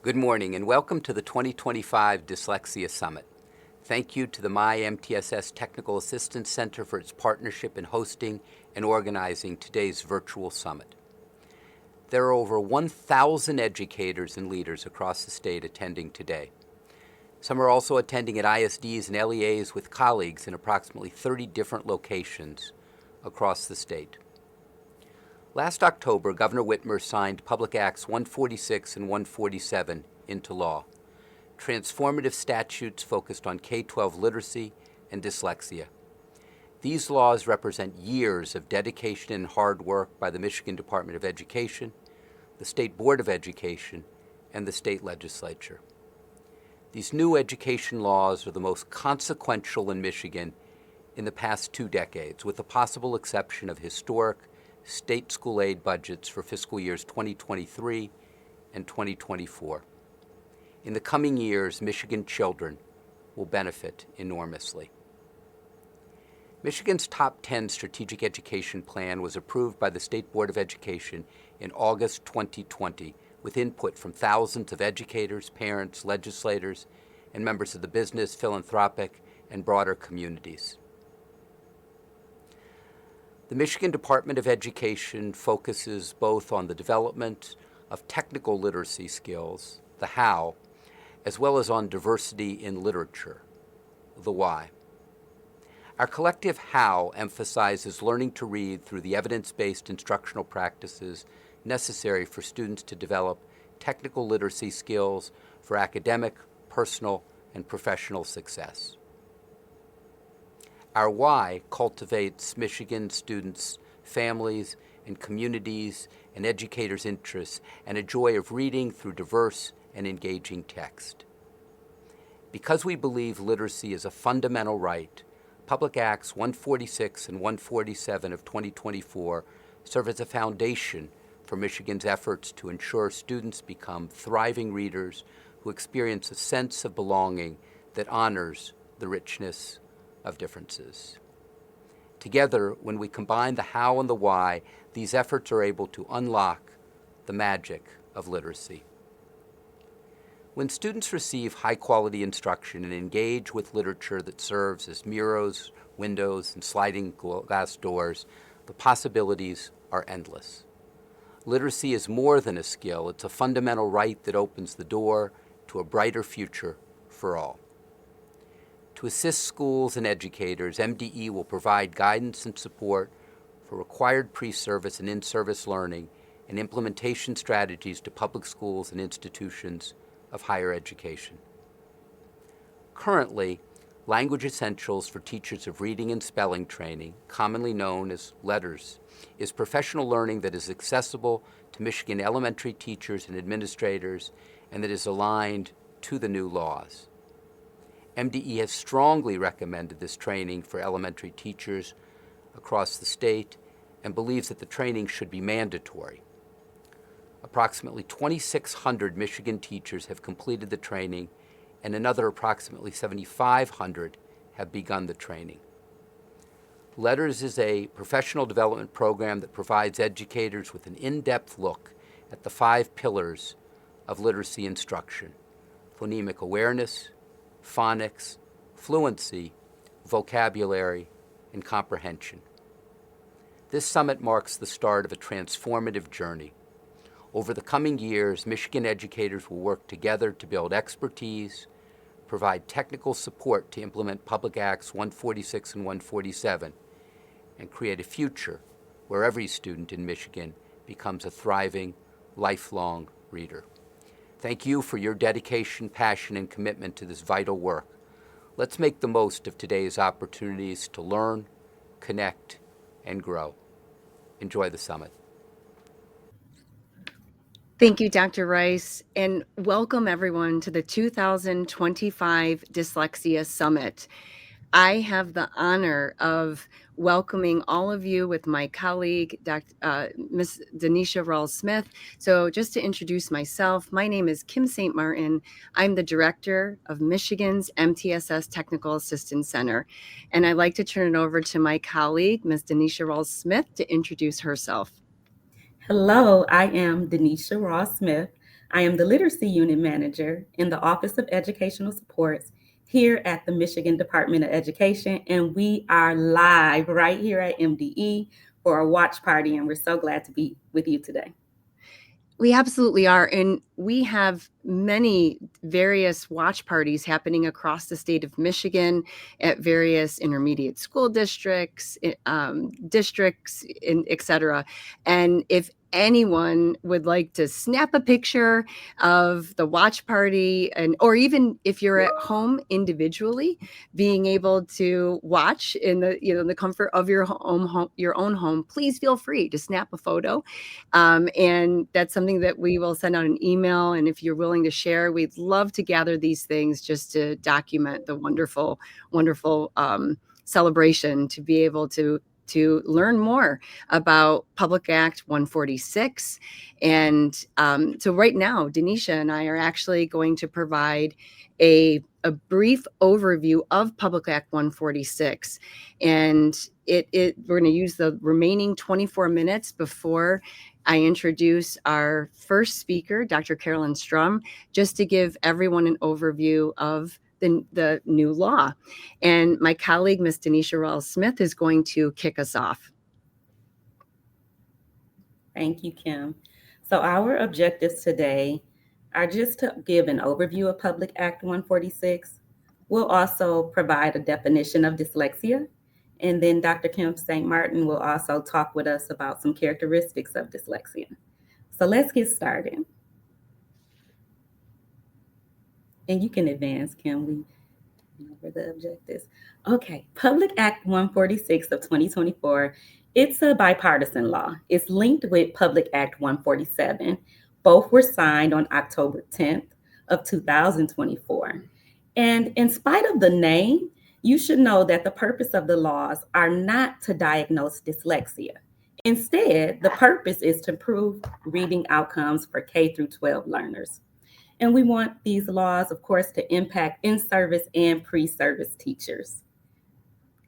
Good morning and welcome to the 2025 Dyslexia Summit. Thank you to the MiMTSS Technical Assistance Center for its partnership in hosting and organizing today's virtual summit. There are over 1,000 educators and leaders across the state attending today. Some are also attending at ISDs and LEAs with colleagues in approximately 30 different locations across the state. Last October, Governor Whitmer signed Public Acts 146 and 147 into law, transformative statutes focused on K-12 literacy and dyslexia. These laws represent years of dedication and hard work by the Michigan Department of Education, the State Board of Education, and the state legislature. These new education laws are the most consequential in Michigan in the past 2 decades, with the possible exception of historic state school aid budgets for fiscal years 2023 and 2024. In the coming years, Michigan children will benefit enormously. Michigan's Top 10 Strategic Education Plan was approved by the State Board of Education in August 2020 with input from thousands of educators, parents, legislators, and members of the business, philanthropic, and broader communities. The Michigan Department of Education focuses both on the development of technical literacy skills, the how, as well as on diversity in literature, the why. Our collective how emphasizes learning to read through the evidence-based instructional practices necessary for students to develop technical literacy skills for academic, personal, and professional success. Our why cultivates Michigan students, families, and communities and educators' interests and a joy of reading through diverse and engaging text. Because we believe literacy is a fundamental right, Public Acts 146 and 147 of 2024 serve as a foundation for Michigan's efforts to ensure students become thriving readers who experience a sense of belonging that honors the richness of differences. Together, when we combine the how and the why, these efforts are able to unlock the magic of literacy. When students receive high-quality instruction and engage with literature that serves as mirrors, windows, and sliding glass doors, the possibilities are endless. Literacy is more than a skill. It's a fundamental right that opens the door to a brighter future for all. To assist schools and educators, MDE will provide guidance and support for required pre-service and in-service learning and implementation strategies to public schools and institutions of higher education. Currently, Language Essentials for Teachers of Reading and Spelling Training, commonly known as LETRS, is professional learning that is accessible to Michigan elementary teachers and administrators and that is aligned to the new laws. MDE has strongly recommended this training for elementary teachers across the state and believes that the training should be mandatory. Approximately 2,600 Michigan teachers have completed the training, and another approximately 7,500 have begun the training. LETRS is a professional development program that provides educators with an in-depth look at the 5 pillars of literacy instruction: phonemic awareness, phonics, fluency, vocabulary, and comprehension. This summit marks the start of a transformative journey. Over the coming years, Michigan educators will work together to build expertise, provide technical support to implement Public Acts 146 and 147, and create a future where every student in Michigan becomes a thriving, lifelong reader. Thank you for your dedication, passion, and commitment to this vital work. Let's make the most of today's opportunities to learn, connect, and grow. Enjoy the summit. Thank you, Dr. Rice, and welcome everyone to the 2025 Dyslexia Summit. I have the honor of welcoming all of you with my colleague, Ms. DeNesha Rawls-Smith. So just to introduce myself, my name is Kim St. Martin. I'm the director of Michigan's MTSS Technical Assistance Center. And I'd like to turn it over to my colleague, Ms. DeNesha Rawls-Smith, to introduce herself. Hello, I am DeNesha Rawls-Smith. I am the Literacy Unit Manager in the Office of Educational Supports here at the Michigan Department of Education, and we are live right here at MDE for a watch party, and we're so glad to be with you today. We absolutely are. And we have many various watch parties happening across the state of Michigan at various intermediate school districts, et cetera. And if anyone would like to snap a picture of the watch party, or even if you're at home individually, being able to watch in the comfort of your own home, please feel free to snap a photo. And that's something that we will send out an email. And if you're willing to share, we'd love to gather these things just to document the wonderful, wonderful celebration, to be able to learn more about Public Act 146. And so right now, DeNesha and I are actually going to provide a brief overview of Public Act 146. And we're going to use the remaining 24 minutes before I introduce our first speaker, Dr. Carolyn Strum, just to give everyone an overview of the new law. And my colleague, Ms. DeNesha Rawls-Smith, is going to kick us off. Thank you, Kim. So our objectives today are just to give an overview of Public Act 146. We'll also provide a definition of dyslexia. And then Dr. Kim St. Martin will also talk with us about some characteristics of dyslexia. So let's get started. And you can advance, Kim. We know where the objectives. Okay, Public Act 146 of 2024, it's a bipartisan law. It's linked with Public Act 147. Both were signed on October 10th of 2024. And in spite of the name, you should know that the purpose of the laws are not to diagnose dyslexia. Instead, the purpose is to improve reading outcomes for K through 12 learners. And we want these laws, of course, to impact in-service and pre-service teachers.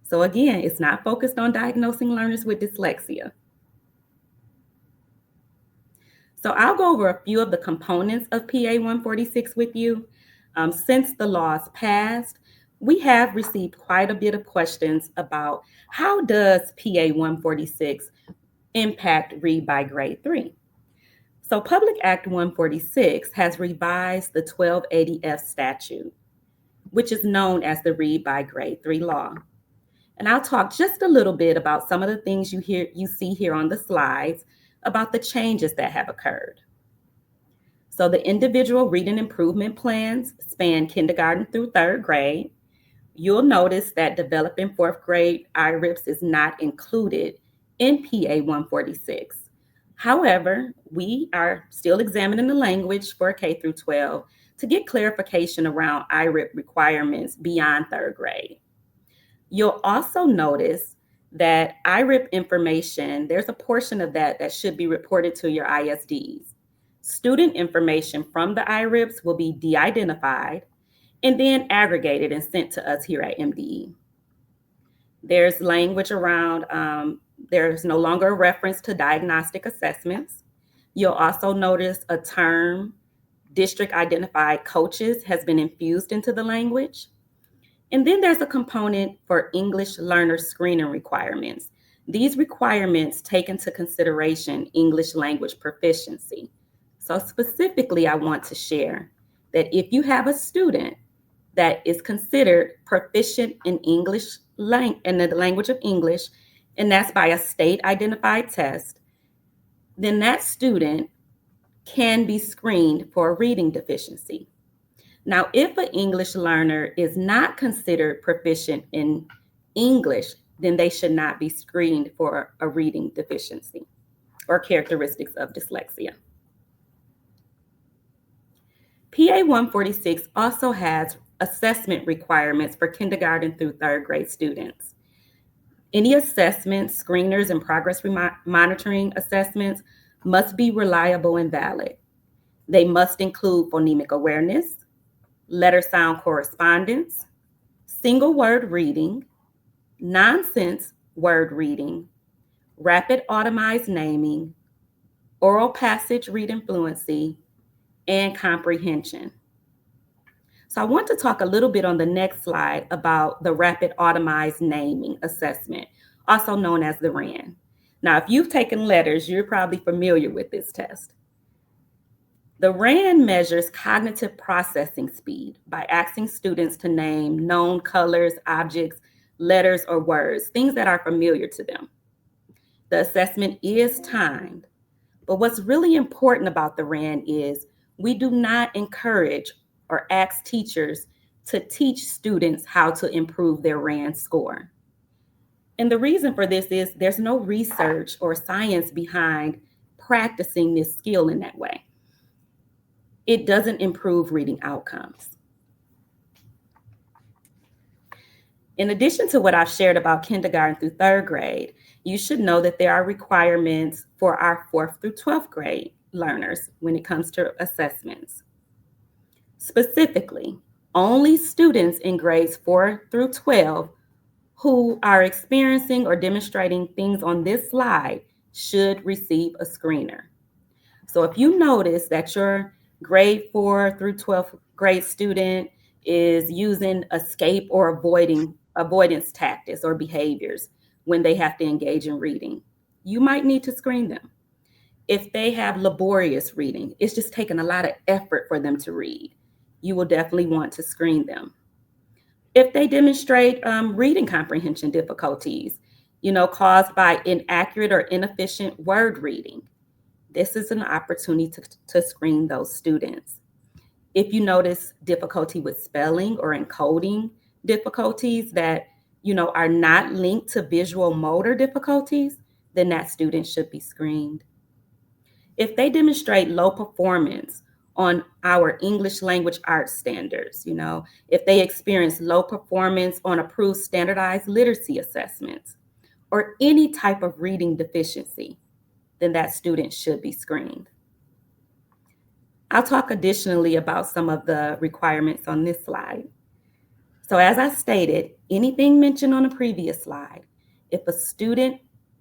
So again, it's not focused on diagnosing learners with dyslexia. So I'll go over a few of the components of PA 146 with you. Since the laws passed, we have received quite a bit of questions about how does PA 146 impact Read by Grade 3? So Public Act 146 has revised the 1280F statute, which is known as the Read by Grade 3 law. And I'll talk just a little bit about some of the things you see here on the slides about the changes that have occurred. So the individual reading improvement plans span kindergarten through third grade. You'll notice that developing fourth grade IRIPS is not included in PA 146. However, we are still examining the language for K through 12 to get clarification around IRIP requirements beyond third grade. You'll also notice that IRIP information, there's a portion of that should be reported to your ISDs. Student information from the IRIPS will be de-identified and then aggregated and sent to us here at MDE. There's language around, there's no longer a reference to diagnostic assessments. You'll also notice a term, district identified coaches, has been infused into the language. And then there's a component for English learner screening requirements. These requirements take into consideration English language proficiency. So specifically, I want to share that if you have a student that is considered proficient in English in the language of English, and that's by a state identified test, then that student can be screened for a reading deficiency. Now, if an English learner is not considered proficient in English, then they should not be screened for a reading deficiency or characteristics of dyslexia. PA 146 also has assessment requirements for kindergarten through third grade students. Any assessments, screeners, and progress monitoring assessments must be reliable and valid. They must include phonemic awareness, letter sound correspondence, single word reading, nonsense word reading, rapid automized naming, oral passage reading fluency, and comprehension. So I want to talk a little bit on the next slide about the Rapid Automized Naming Assessment, also known as the RAN. Now, if you've taken letters, you're probably familiar with this test. The RAN measures cognitive processing speed by asking students to name known colors, objects, letters, or words, things that are familiar to them. The assessment is timed, but what's really important about the RAN is we do not encourage or ask teachers to teach students how to improve their RAN score. And the reason for this is there's no research or science behind practicing this skill in that way. It doesn't improve reading outcomes. In addition to what I've shared about kindergarten through third grade, you should know that there are requirements for our 4th through 12th grade learners when it comes to assessments. Specifically, only students in grades 4 through 12 who are experiencing or demonstrating things on this slide should receive a screener. So if you notice that your grade 4 through 12th grade student is using escape or avoidance tactics or behaviors when they have to engage in reading, you might need to screen them. If they have laborious reading, it's just taking a lot of effort for them to read, you will definitely want to screen them. If they demonstrate reading comprehension difficulties, caused by inaccurate or inefficient word reading, this is an opportunity to screen those students. If you notice difficulty with spelling or encoding difficulties that, are not linked to visual motor difficulties, then that student should be screened. If they demonstrate low performance on our English language arts standards, if they experience low performance on approved standardized literacy assessments, or any type of reading deficiency, then that student should be screened. I'll talk additionally about some of the requirements on this slide. So as I stated, anything mentioned on the previous slide, if a student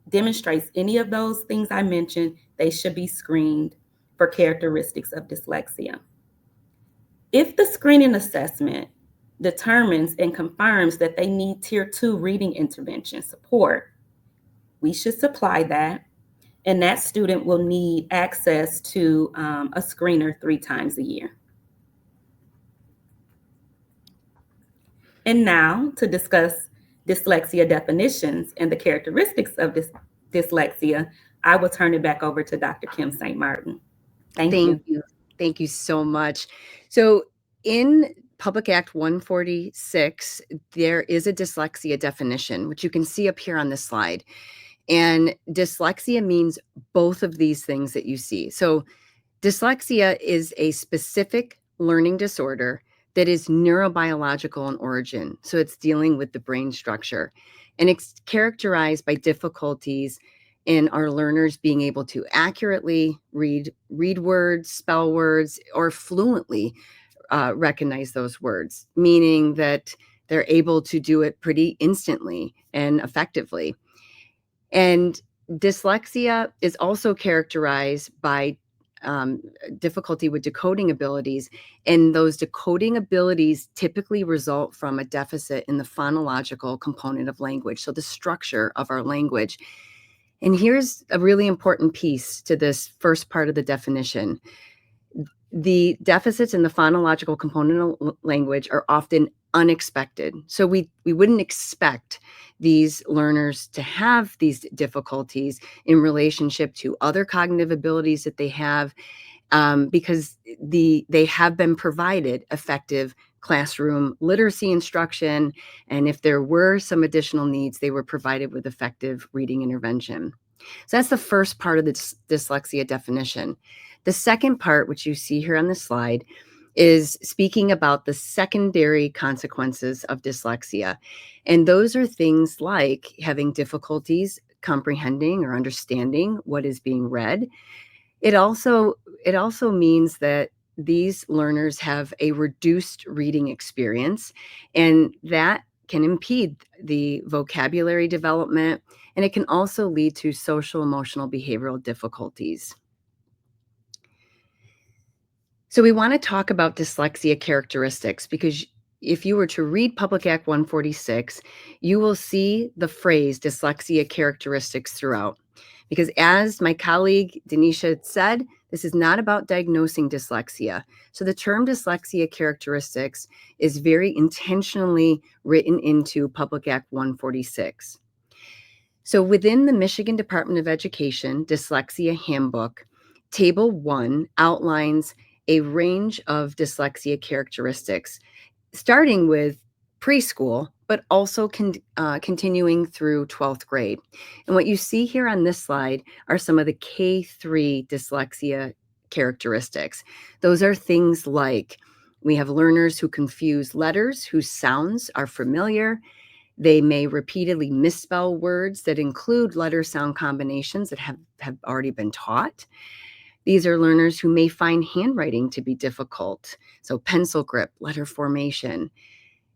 demonstrates any of those things I mentioned, they should be screened for characteristics of dyslexia. If the screening assessment determines and confirms that they need Tier 2 reading intervention support, we should supply that, and that student will need access to a screener 3 times a year. And now to discuss dyslexia definitions and the characteristics of dyslexia, I will turn it back over to Dr. Kim St. Martin. Thank you. Thank you so much. So in Public Act 146, there is a dyslexia definition, which you can see up here on this slide. And dyslexia means both of these things that you see. So dyslexia is a specific learning disorder that is neurobiological in origin. So it's dealing with the brain structure. And it's characterized by difficulties in our learners being able to accurately read words, spell words, or fluently recognize those words, meaning that they're able to do it pretty instantly and effectively. And dyslexia is also characterized by difficulty with decoding abilities, and those decoding abilities typically result from a deficit in the phonological component of language, so the structure of our language. And here's a really important piece to this first part of the definition. The deficits in the phonological component of language are often unexpected. So we wouldn't expect these learners to have these difficulties in relationship to other cognitive abilities that they have, because they have been provided effective classroom literacy instruction. And if there were some additional needs, they were provided with effective reading intervention. So that's the first part of the dyslexia definition. The second part, which you see here on the slide, is speaking about the secondary consequences of dyslexia. And those are things like having difficulties comprehending or understanding what is being read. It also means that these learners have a reduced reading experience, and that can impede the vocabulary development, and it can also lead to social, emotional, behavioral difficulties. So we want to talk about dyslexia characteristics because if you were to read Public Act 146, you will see the phrase dyslexia characteristics throughout. Because as my colleague DeNesha said, this is not about diagnosing dyslexia. So the term dyslexia characteristics is very intentionally written into Public Act 146. So within the Michigan Department of Education Dyslexia Handbook, Table 1 outlines a range of dyslexia characteristics, starting with preschool, but also continuing through 12th grade. And what you see here on this slide are some of the K-3 dyslexia characteristics. Those are things like we have learners who confuse letters whose sounds are familiar. They may repeatedly misspell words that include letter sound combinations that have already been taught. These are learners who may find handwriting to be difficult, so pencil grip, letter formation.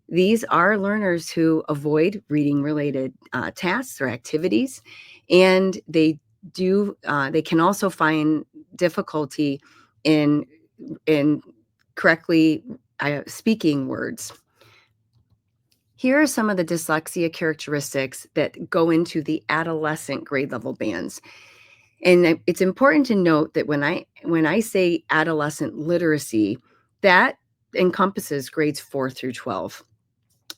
These are learners who avoid reading-related tasks or activities, and they can also find difficulty in correctly speaking words. Here are some of the dyslexia characteristics that go into the adolescent grade level bands. And it's important to note that when I say adolescent literacy, that encompasses grades 4 through 12.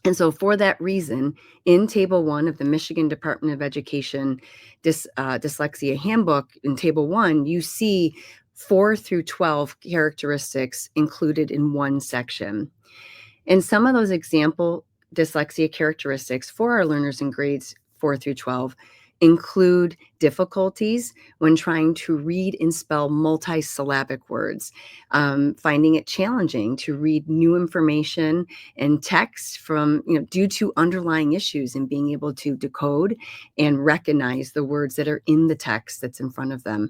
And so for that reason, in Table 1 of the Michigan Department of Education Dyslexia Handbook, in Table 1, you see 4 through 12 characteristics included in one section. And some of those example dyslexia characteristics for our learners in grades 4 through 12 include difficulties when trying to read and spell multisyllabic words, finding it challenging to read new information and text from, due to underlying issues in being able to decode and recognize the words that are in the text that's in front of them.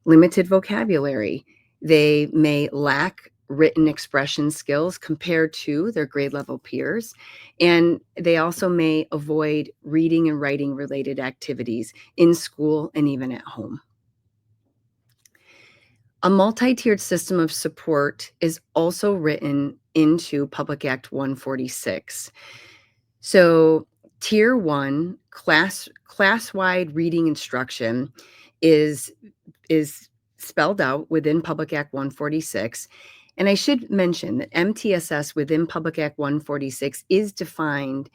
Limited vocabulary. They may lack written expression skills compared to their grade level peers. And they also may avoid reading and writing related activities in school and even at home. A multi-tiered system of support is also written into Public Act 146. So Tier 1 class-wide reading instruction is spelled out within Public Act 146. And I should mention that MTSS within Public Act 146 is defined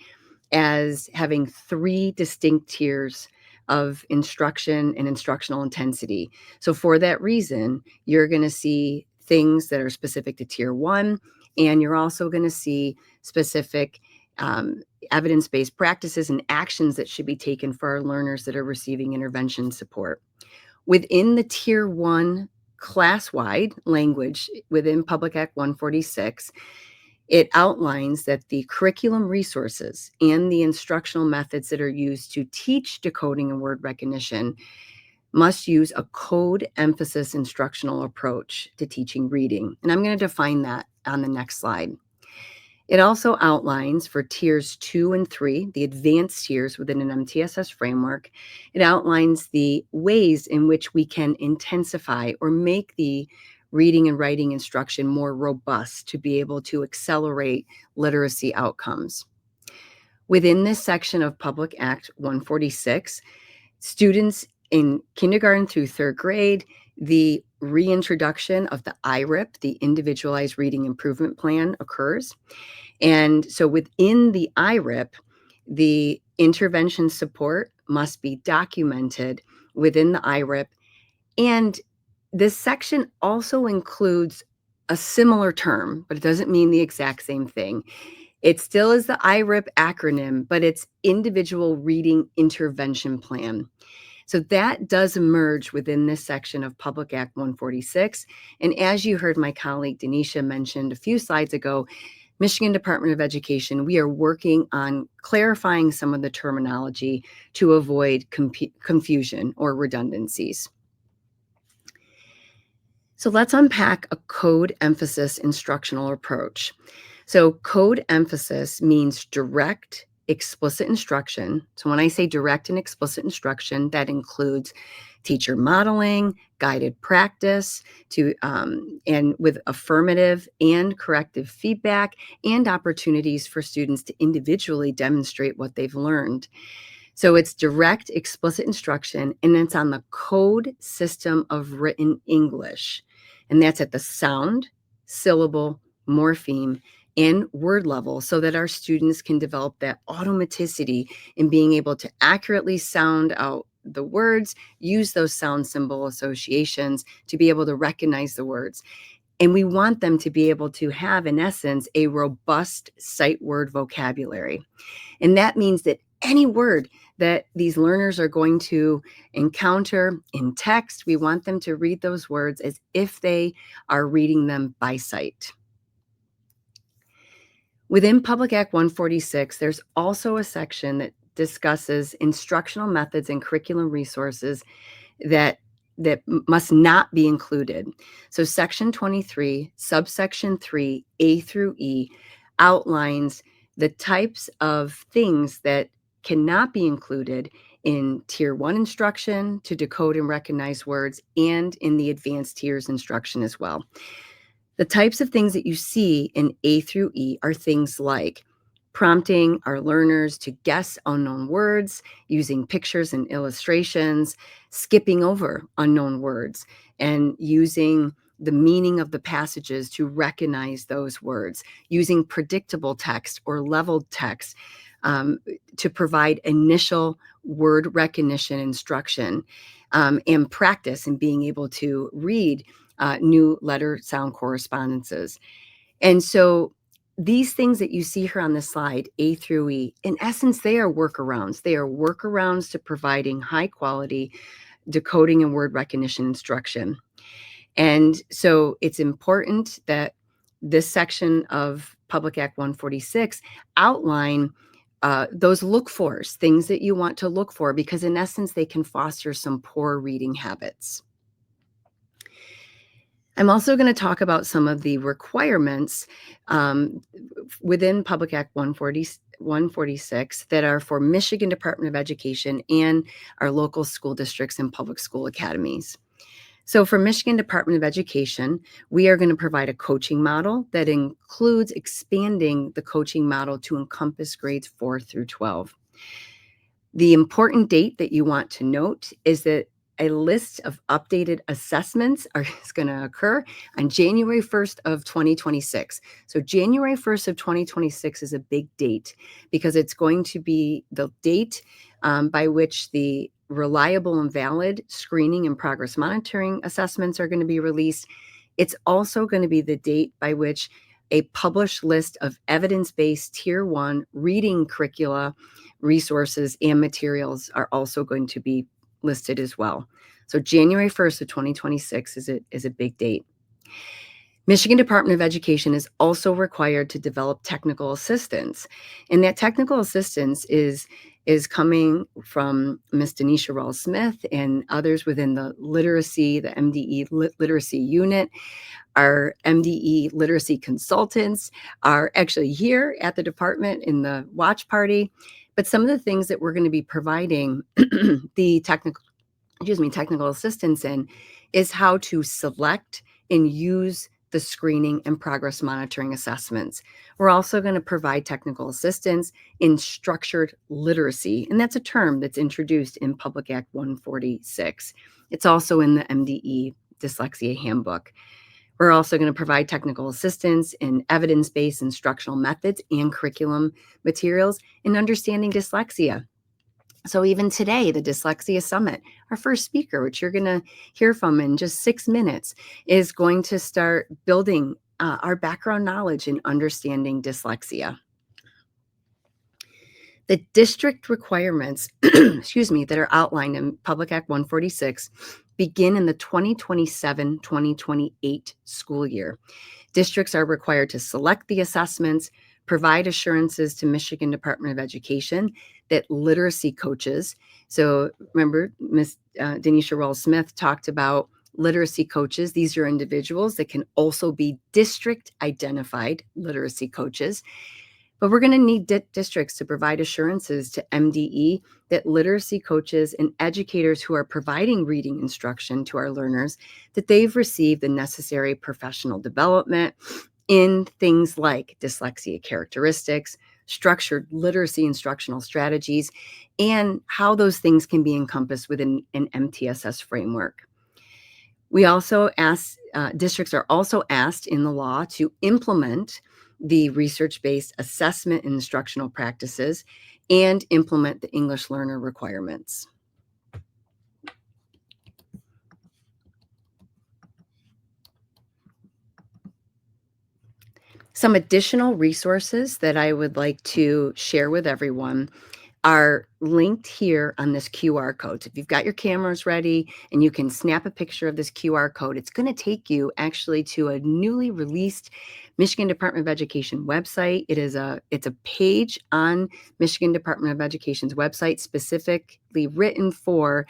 as having 3 distinct tiers of instruction and instructional intensity. So for that reason, you're going to see things that are specific to Tier 1, and you're also going to see specific evidence-based practices and actions that should be taken for our learners that are receiving intervention support. Within the Tier 1 class-wide language within Public Act 146, it outlines that the curriculum resources and the instructional methods that are used to teach decoding and word recognition must use a code emphasis instructional approach to teaching reading. And I'm going to define that on the next slide. It also outlines for tiers 2 and 3, the advanced tiers within an MTSS framework, it outlines the ways in which we can intensify or make the reading and writing instruction more robust to be able to accelerate literacy outcomes. Within this section of Public Act 146, students in kindergarten through 3rd grade, the reintroduction of the IRIP, the Individualized Reading Improvement Plan, occurs. And so within the IRIP, the intervention support must be documented within the IRIP. And this section also includes a similar term, but it doesn't mean the exact same thing. It still is the IRIP acronym, but it's Individual Reading Intervention Plan. So that does emerge within this section of Public Act 146. And as you heard my colleague DeNesha mentioned a few slides ago, Michigan Department of Education, we are working on clarifying some of the terminology to avoid confusion or redundancies. So let's unpack a code emphasis instructional approach. So code emphasis means direct, explicit instruction. So when I say direct and explicit instruction, that includes teacher modeling, guided practice, and with affirmative and corrective feedback, and opportunities for students to individually demonstrate what they've learned. So it's direct, explicit instruction, and it's on the code system of written English. And that's at the sound, syllable, morpheme, and word level, so that our students can develop that automaticity in being able to accurately sound out the words, use those sound symbol associations to be able to recognize the words. And we want them to be able to have, in essence, a robust sight word vocabulary. And that means that any word that these learners are going to encounter in text, we want them to read those words as if they are reading them by sight. Within Public Act 146, there's also a section that discusses instructional methods and curriculum resources that must not be included. So Section 23, subsection 3, A through E, outlines the types of things that cannot be included in Tier 1 instruction to decode and recognize words, and in the advanced tiers instruction as well. The types of things that you see in A through E are things like prompting our learners to guess unknown words, using pictures and illustrations, skipping over unknown words, and using the meaning of the passages to recognize those words, using predictable text or leveled text to provide initial word recognition instruction, and practice in being able to read new letter sound correspondences. And so these things that you see here on the slide, A through E, in essence, they are workarounds. They are workarounds to providing high quality decoding and word recognition instruction. And so it's important that this section of Public Act 146 outline those look-fors, things that you want to look for, because in essence, they can foster some poor reading habits. I'm also going to talk about some of the requirements within Public Act 146 that are for Michigan Department of Education and our local school districts and public school academies. So for Michigan Department of Education, we are going to provide a coaching model that includes expanding the coaching model to encompass grades 4 through 12. The important date that you want to note is that a list of updated assessments is going to occur on January 1st of 2026. So January 1st of 2026 is a big date because it's going to be the date by which the reliable and valid screening and progress monitoring assessments are going to be released. It's also going to be the date by which a published list of evidence-based Tier 1 reading curricula, resources, and materials are also going to be listed as well. So January 1st of 2026 is a big date. Michigan Department of Education is also required to develop technical assistance. And that technical assistance is coming from Ms. DeNesha Rawls-Smith and others within the MDE Literacy Unit. Our MDE literacy consultants are actually here at the department in the watch party. But some of the things that we're going to be providing the technical assistance in is how to select and use the screening and progress monitoring assessments. We're also going to provide technical assistance in structured literacy, and that's a term that's introduced in Public Act 146. It's also in the MDE Dyslexia Handbook. We're also going to provide technical assistance in evidence-based instructional methods and curriculum materials in understanding dyslexia. So even today, the Dyslexia Summit, our first speaker, which you're going to hear from in just 6 minutes, is going to start building our background knowledge in understanding dyslexia. The district requirements, that are outlined in Public Act 146 begin in the 2027-2028 school year. Districts are required to select the assessments, provide assurances to Michigan Department of Education that literacy coaches, so remember Ms. DeNesha Rawls-Smith talked about literacy coaches. These are individuals that can also be district identified literacy coaches. But we're going to need districts to provide assurances to MDE that literacy coaches and educators who are providing reading instruction to our learners, that they've received the necessary professional development in things like dyslexia characteristics, structured literacy instructional strategies, and how those things can be encompassed within an MTSS framework. We also ask, districts are also asked in the law to implement the research-based assessment and instructional practices and implement the English learner requirements. Some additional resources that I would like to share with everyone are linked here on this QR code. So if you've got your cameras ready and you can snap a picture of this QR code, it's going to take you actually to a newly released Michigan Department of Education website. It's a page on Michigan Department of Education's website specifically written for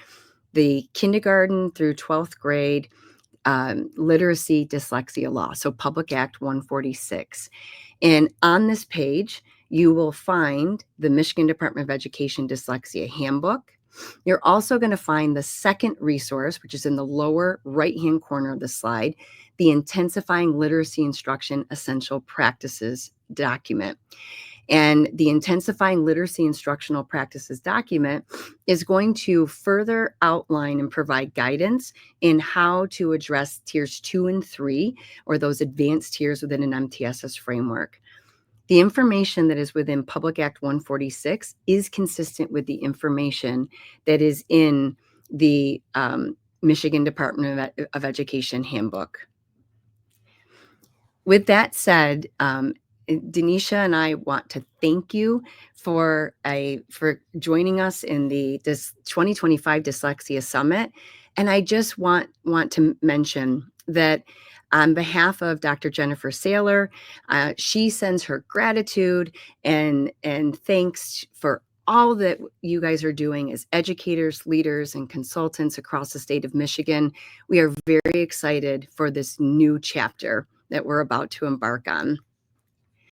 the kindergarten through 12th grade literacy dyslexia law, so Public Act 146. And on this page, you will find the Michigan Department of Education Dyslexia Handbook. You're also going to find the second resource, which is in the lower right-hand corner of the slide, the Intensifying Literacy Instruction Essential Practices document. And the Intensifying Literacy Instructional Practices document is going to further outline and provide guidance in how to address tiers 2 and 3, or those advanced tiers within an MTSS framework. The information that is within Public Act 146 is consistent with the information that is in the Michigan Department of Education handbook. With that said, DeNesha and I want to thank you for joining us in this 2025 Dyslexia Summit. And I just want to mention that on behalf of Dr. Jennifer Saylor, she sends her gratitude and thanks for all that you guys are doing as educators, leaders, and consultants across the state of Michigan. We are very excited for this new chapter that we're about to embark on.